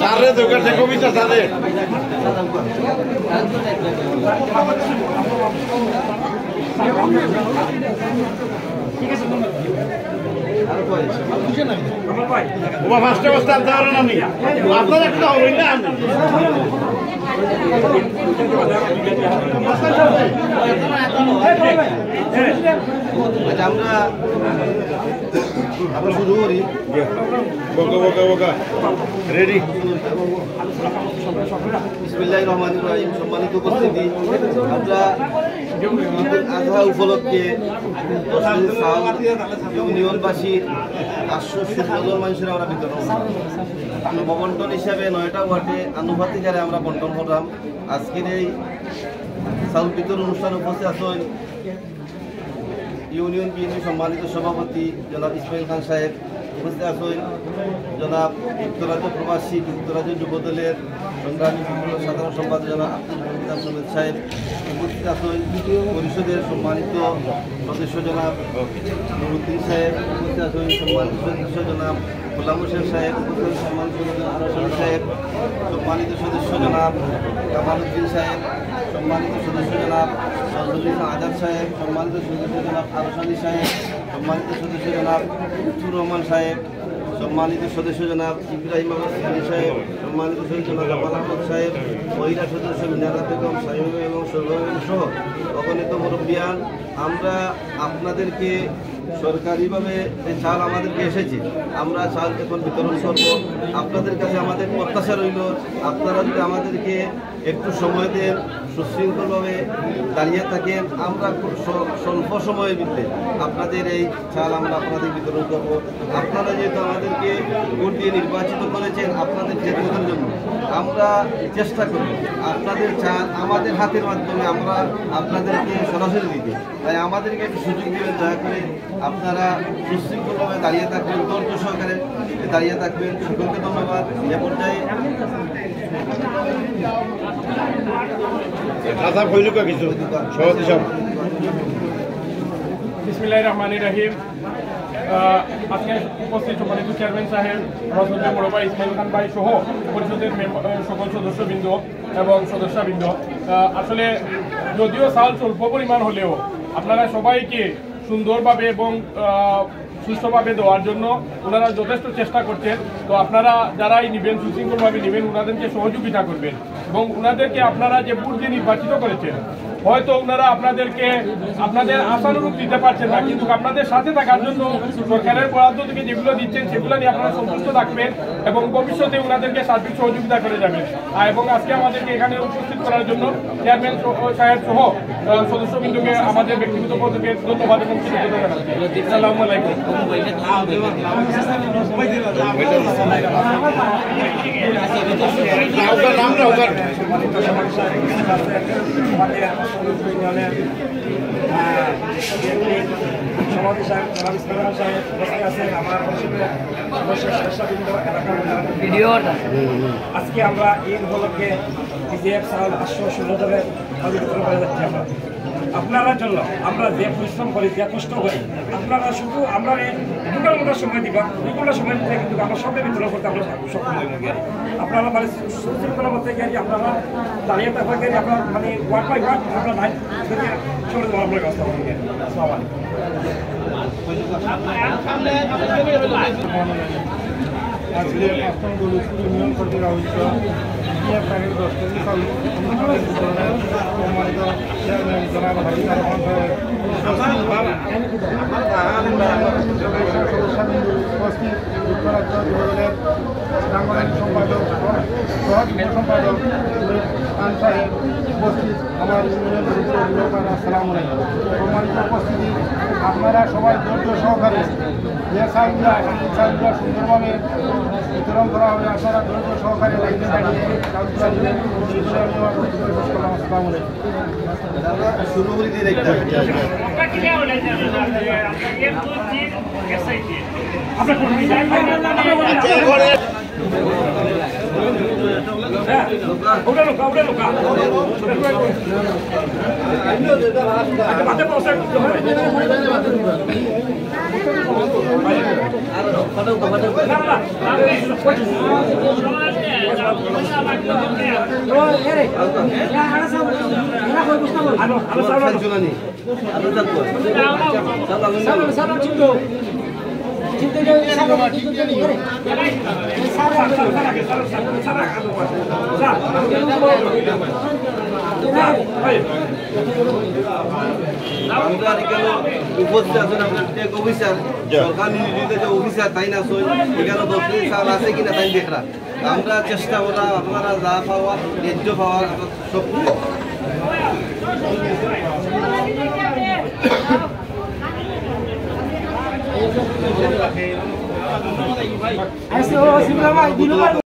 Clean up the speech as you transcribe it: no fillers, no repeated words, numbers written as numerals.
সারে দোকান থেকে কবিতা সারে ঠিক আছে পাঁচটা বস্তা আনতে পারেন আমি আপনার একটা হবে না আমরা শুরু করি রেডি বিসমিল্লাহির রহমানির রহিম। সম্মানিত উপস্থিতি, আমরা আজহা উপলক্ষে ইউনিয়নবাসী 516 জন মানুষের আমরা বিতরণ বন্টন হিসাবে 9টা ওয়ার্ডে আনুপাতিক হারে আমরা বন্টন করলাম। আজকের এই চাউল বিতরণ অনুষ্ঠানে উপস্থিত আছেন ইউনিয়ন বিএনপি সম্মানিত সভাপতি জনাব ইসমাইল খান সাহেব, উপস্থিত আছেন জনাব যুক্তরাজ্য প্রবাসী যুক্তরাজ্য যুবদলের সংগ্রামী সাধারণ সম্পাদক জনাব আব্দুল হামিদ সাহেব, উপস্থিত আছেন পরিষদের সম্মানিত সদস্য জনাব নুরুদ্দিন সাহেব, উপস্থিত আছেন সম্মানিত সদস্য জনাব গোলাম হোসেন সাহেব, উপস্থিত সম্মানিত সদস্য সাহেব, সম্মানিত সদস্য জনাব কামালউদ্দিন সাহেব, সম্মানিত সদস্য জনাব নজরুল আজাদ সাহেব, সম্মানিত সদস্য জনাব আরশাদি সাহেব, সম্মানিত সদস্য জনাব লুৎফুর রহমান সাহেব, সম্মানিত সদস্য জনাব ইব্রাহিম আলী সাহেব, সম্মানিত সদস্য জনাব জামাল আহমদ সাহেব, মহিলা সদস্য মিনারা বেগম সাহিম এবং সর্ববেগম সহ অগণিত মুরব্বিয়ান, আমরা আপনাদেরকে সরকারিভাবে যে চাল আমাদেরকে এসেছে, আমরা চাল এখন বিতরণ করব। আপনাদের কাছে আমাদের প্রত্যাশা রইল আপনারা যদি আমাদেরকে একটু সময় দেন, সুশৃঙ্খলভাবে দাঁড়িয়ে থাকেন, আমরা খুব স্বল্প সময়ের ভিতরে আপনাদের এই চাল আমরা আপনাদের বিতরণ করব। আপনারা যেহেতু আমাদেরকে ভোট দিয়ে নির্বাচিত করেছেন আপনাদের খেদমতের জন্য, আমরা চেষ্টা করব আপনাদের চাল আমাদের হাতের মাধ্যমে আমরা আপনাদেরকে সরাসরি দিতে। তাই আমাদেরকে একটু সুযোগ দেবেন, দয়া করে আপনারা সুশৃঙ্খলভাবে দাঁড়িয়ে থাকবেন, ধৈর্য সহকারে দাঁড়িয়ে থাকবেন। সকলকে ধন্যবাদ। এ পর্যায়ে বিসমিল্লাহির রহমানির রহিম। আজকে উপস্থিত সম্মানিত চেয়ারম্যান সাহেব, রসদের বড় ভাই ইসমাইল খান ভাই সহ পরিষদের সকল সদস্যবৃন্দ এবং সদস্যবৃন্দ, আসলে যদিও চাল স্বল্প পরিমাণ হলেও আপনারা সবাইকে সুন্দরভাবে এবং সুস্থভাবে দেওয়ার জন্য ওনারা যথেষ্ট চেষ্টা করছেন। তো আপনারা যারাই নেবেন সুশৃঙ্খলভাবে নেবেন, ওনাদেরকে সহযোগিতা করবেন এবং ওনাদেরকে আপনারা যে ভোট দিয়ে নির্বাচিত করেছেন, হয়তো ওনারা আপনাদেরকে আপনাদের আশানুরূপ দিতে পারছেন না, কিন্তু আপনাদের সাথে থাকার জন্য সরকারের বরাদ্দ থেকে যেগুলো দিচ্ছেন সেগুলো নিয়ে আপনারা সন্তুষ্ট থাকবেন এবং ভবিষ্যতে ওনাদেরকে সার্বিক সহযোগিতা করে যাবেন। এবং আজকে আমাদেরকে এখানে উপস্থিত করার জন্য চেয়ারম্যান সাহেব সহ সদস্যবৃন্দকে আমাদের ব্যক্তিগত পক্ষ থেকে ধন্যবাদ এবং কৃতজ্ঞতা জানাচ্ছি। আসসালামু আলাইকুম। সভাপতি সাহেব জনাব ইসমাইল সাহেব উপস্থিত আছেন, আমার আজকে আমরা এই উপলক্ষে বিজেএফ চাউল 516 দলের বিতরণ করে যাচ্ছি। আপনার জন্য আমরা যে পরিশ্রম করি, যে কষ্ট করি, আপনারা শুধু আমরা দুটো সময় দিবা, দুটো সময় দিতে কিন্তু আমরা সবাই বিতরণ করতে আমরা সক্ষম হইব। আপনারা মানে সুশৃঙ্খলার মধ্যে গিয়ে আপনারা দাঁড়িয়ে থাকবেন, আপনার মানে ওয়ার্ড বাই ওয়ার্ড আমরা নাই সরে দেওয়ার আমরা ব্যবস্থা করবেন। আসসালামু আজকে অষ্টম দলুপুর ইউনিয়ন কর্তৃক আয়োজিত বিএফ প্যাকেট 10 কেজি চাউল সম্মানিত চেয়ারম্যান জনাব হাবিব রহমান সাহেব, সদস্যবৃন্দ উপস্থিত, যুক্তরাজ্য যুবদলের সাংগঠনিক সম্পাদক সম্পাদক খান সাহেব উপস্থিত, আমার ইউনিয়ন আসসালামু আলাইকুম। সম্মানিত উপস্থিতি, আপনারা সবাই ধৈর্য সহকারে যে চাউলগুলো চাউলগুলো সুন্দরভাবে বিতরণ করা হবে, আপনারা ধৈর্য সহকারে লাইনে দাঁড়িয়ে চাউলগুলো দিলেন। আসসালামু আলাইকুম। শুরু করে দিয়ে আপনার হ্যাঁ ওটা লোকা বাতে পৌঁছে আমরা এখানে উপস্থিত আছেন আপনার টেক অফিসার সরকার নিয়োজিত যে অফিসার তাই না সই এখানে 10 মিনিট সাল আছে কিনা তাই দেখরা আমরা চেষ্টা করা আপনারা যা পাওয়া ন্যায্য পাওয়ার সব Eso, si me la va,